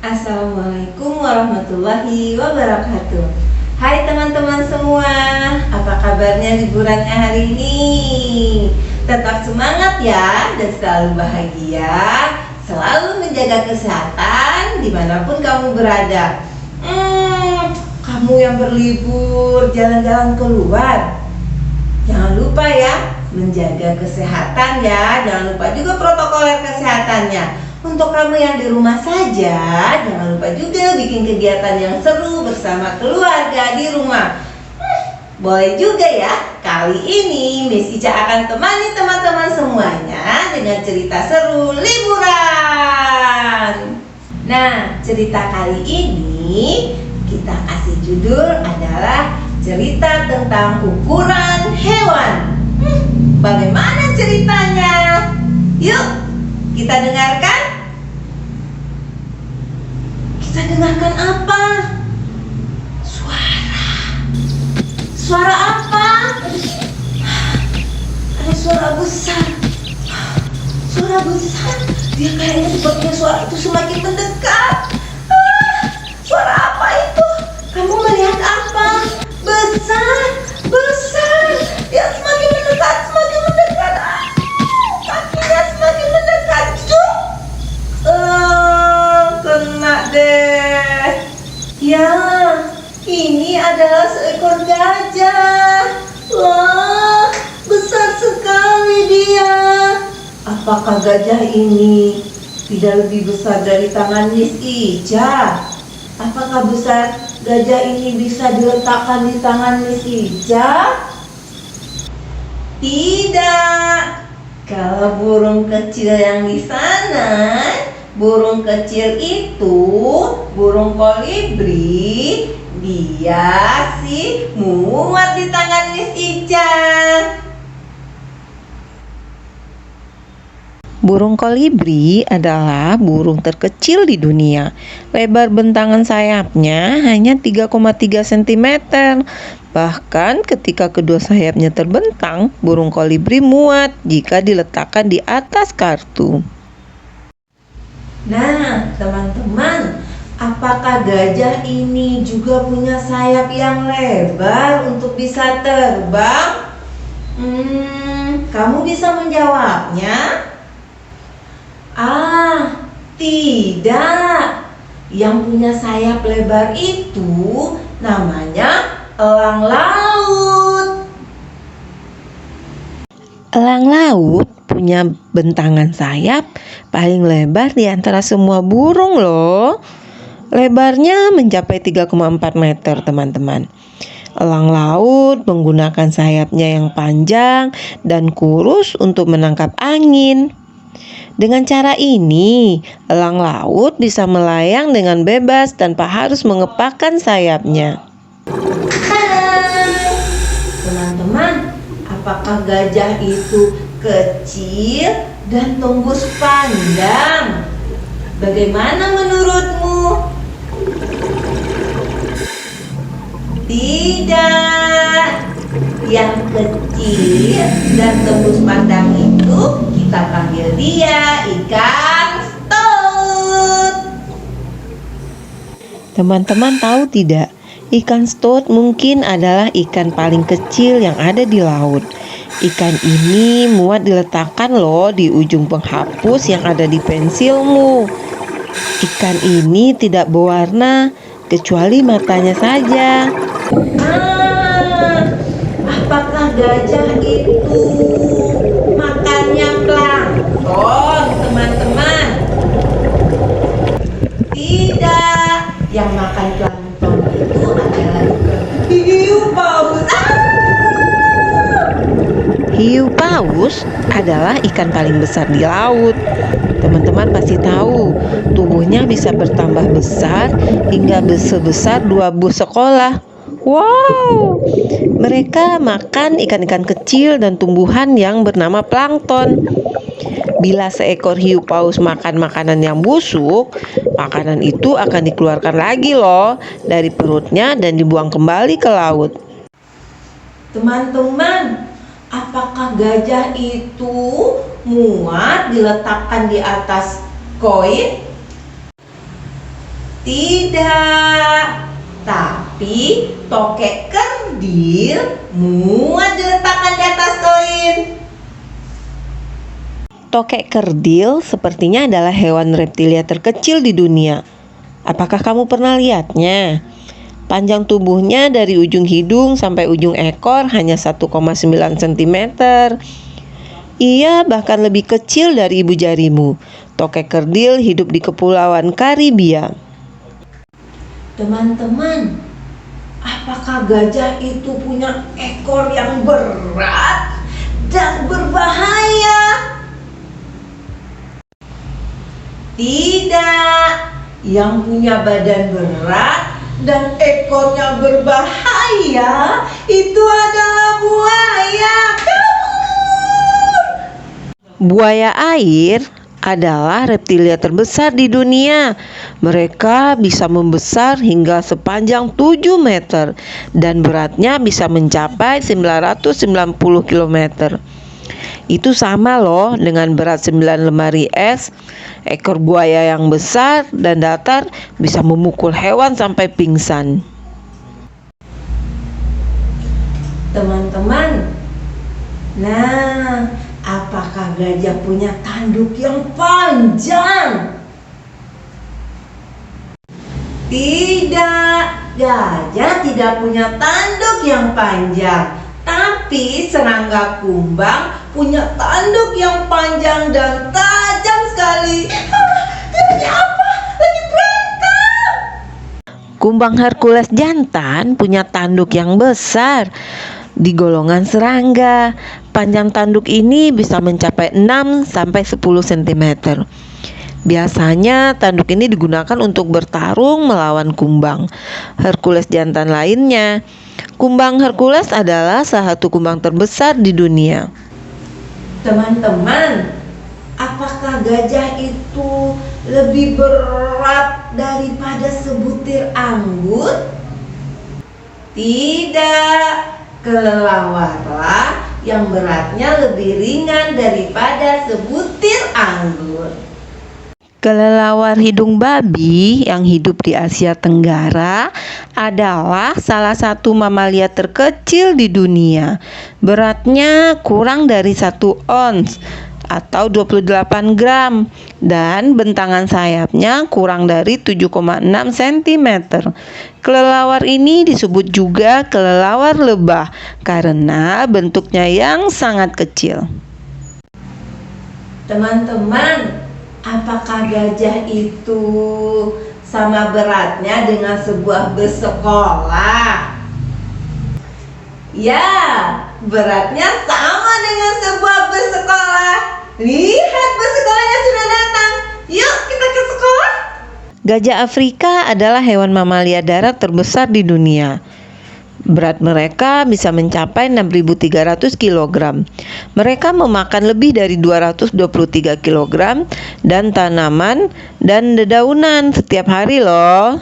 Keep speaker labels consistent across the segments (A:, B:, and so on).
A: Assalamualaikum warahmatullahi wabarakatuh. Hai teman-teman semua, apa kabarnya liburannya hari ini? Tetap semangat ya dan selalu bahagia, selalu menjaga kesehatan dimanapun kamu berada. Kamu yang berlibur, jalan-jalan keluar, jangan lupa ya menjaga kesehatan ya. Jangan lupa juga protokoler kesehatannya. Untuk kamu yang di rumah saja, jangan lupa juga bikin kegiatan yang seru bersama keluarga di rumah. Boleh juga ya. Kali ini Miss Ica akan temani teman-teman semuanya dengan cerita seru liburan. Nah, cerita kali ini kita kasih judul adalah cerita tentang ukuran hewan. Bagaimana ceritanya? Yuk kita dengarkan. Kita dengarkan apa? Suara apa? Ada suara besar. Suara besar. Dia kayaknya sepertinya suara itu semakin mendekat. Suara apa itu? Kamu melihat apa? Besar. Ya, semakin mendekat, semakin mendekat. Kakinya semakin mendekat. Kena deh. Ya, ini adalah seekor gajah. Wah, besar sekali dia. Apakah gajah ini tidak lebih besar dari tangan Miss Ica? Apakah besar gajah ini bisa diletakkan di tangan Miss Ica? Tidak. Kalau burung kecil yang di sana, burung kecil itu burung kolibri, dia sih muat di tangan Miss Ica.
B: Burung kolibri adalah burung terkecil di dunia. Lebar bentangan sayapnya hanya 3,3 cm. Bahkan ketika kedua sayapnya terbentang, burung kolibri muat jika diletakkan di atas kartu.
A: Nah, teman-teman, apakah gajah ini juga punya sayap yang lebar untuk bisa terbang? Kamu bisa menjawabnya? Tidak. Yang punya sayap lebar itu namanya elang laut.
B: Elang laut punya bentangan sayap paling lebar di antara semua burung loh. Lebarnya mencapai 3,4 meter, teman-teman. Elang laut menggunakan sayapnya yang panjang dan kurus untuk menangkap angin. Dengan cara ini, elang laut bisa melayang dengan bebas tanpa harus mengepakkan sayapnya.
A: Teman-teman, apakah gajah itu kecil dan tembus pandang? Bagaimana menurutmu? Tidak. Yang kecil dan tembus pandang itu kita panggil dia ikan stout.
B: Teman-teman tahu tidak? Ikan stout mungkin adalah ikan paling kecil yang ada di laut. Ikan ini muat diletakkan loh di ujung penghapus yang ada di pensilmu. Ikan ini tidak berwarna kecuali matanya saja.
A: Apakah gajah itu makannya plankton, teman-teman? Tidak. Yang makan plankton itu adalah hiu paus.
B: Hiu paus adalah ikan paling besar di laut. Teman-teman pasti tahu, tubuhnya bisa bertambah besar hingga sebesar 2 bus sekolah. Wow, mereka makan ikan-ikan kecil dan tumbuhan yang bernama plankton. Bila seekor hiu paus makan makanan yang busuk, makanan itu akan dikeluarkan lagi loh dari perutnya dan dibuang kembali ke laut.
A: Teman-teman, apakah gajah itu muat diletakkan di atas koin? Tidak. Tapi tokek kerdil muat diletakkan di atas koin.
B: Tokek kerdil sepertinya adalah hewan reptilia terkecil di dunia. Apakah kamu pernah lihatnya? Panjang tubuhnya dari ujung hidung sampai ujung ekor hanya 1,9 cm. Ia bahkan lebih kecil dari ibu jarimu. Tokek kerdil hidup di Kepulauan Karibia.
A: Teman-teman, apakah gajah itu punya ekor yang berat dan berbahaya? Tidak. Yang punya badan berat dan ekornya berbahaya itu adalah buaya. Kabur!
B: Buaya air adalah reptilia terbesar di dunia. Mereka bisa membesar hingga sepanjang 7 meter dan beratnya bisa mencapai 990 km. Itu sama loh dengan berat 9 lemari es. Ekor buaya yang besar dan datar bisa memukul hewan sampai pingsan.
A: Teman-teman, nah, apakah gajah punya tanduk yang panjang? Tidak, gajah tidak punya tanduk yang panjang. Tapi serangga kumbang punya tanduk yang panjang dan tajam sekali. Ini apa? Lagi berantem.
B: Kumbang Hercules jantan punya tanduk yang besar di golongan serangga. Panjang tanduk ini bisa mencapai 6 sampai 10 cm. Biasanya tanduk ini digunakan untuk bertarung melawan kumbang Hercules jantan lainnya. Kumbang Hercules adalah salah satu kumbang terbesar di dunia.
A: Teman-teman, apakah gajah itu lebih berat daripada sebutir anggur? Tidak, kelelawarlah yang beratnya lebih ringan daripada sebutir anggur.
B: Kelelawar hidung babi yang hidup di Asia Tenggara adalah salah satu mamalia terkecil di dunia. Beratnya kurang dari 1 ons atau 28 gram dan bentangan sayapnya kurang dari 7,6 cm. Kelelawar ini disebut juga kelelawar lebah karena bentuknya yang sangat kecil.
A: Teman-teman, apakah gajah itu sama beratnya dengan sebuah bus sekolah? Ya, beratnya sama dengan sebuah bus sekolah. Lihat, bus sekolahnya sudah datang. Yuk, kita ke sekolah.
B: Gajah Afrika adalah hewan mamalia darat terbesar di dunia. Berat mereka bisa mencapai 6.300 kg. Mereka memakan lebih dari 223 kg dan tanaman dan dedaunan setiap hari loh.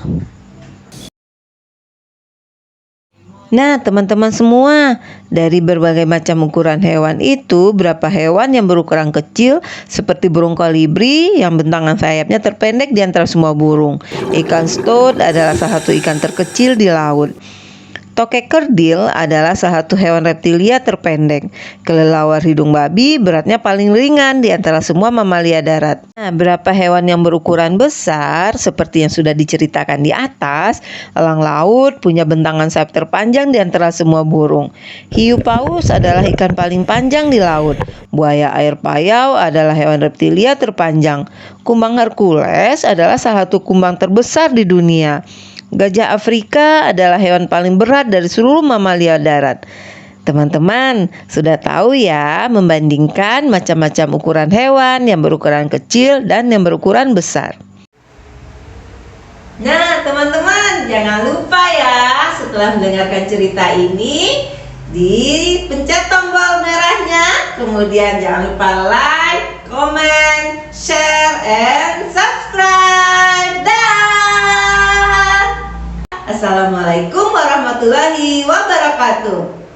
B: Nah, teman-teman semua, dari berbagai macam ukuran hewan itu, berapa hewan yang berukuran kecil seperti burung kolibri yang bentangan sayapnya terpendek di antara semua burung. Ikan stud adalah salah satu ikan terkecil di laut. Tokek kerdil adalah salah satu hewan reptilia terpendek. Kelelawar hidung babi beratnya paling ringan di antara semua mamalia darat. Nah, berapa hewan yang berukuran besar seperti yang sudah diceritakan di atas. Elang laut punya bentangan sayap terpanjang di antara semua burung. Hiu paus adalah ikan paling panjang di laut. Buaya air payau adalah hewan reptilia terpanjang. Kumbang Hercules adalah salah satu kumbang terbesar di dunia. Gajah Afrika adalah hewan paling berat dari seluruh mamalia darat. Teman-teman, sudah tahu ya membandingkan macam-macam ukuran hewan yang berukuran kecil dan yang berukuran besar.
A: Nah, teman-teman, jangan lupa ya setelah mendengarkan cerita ini dipencet tombol merahnya, kemudian jangan lupa like, comment, share, and subscribe. Dah. Assalamualaikum warahmatullahi wabarakatuh.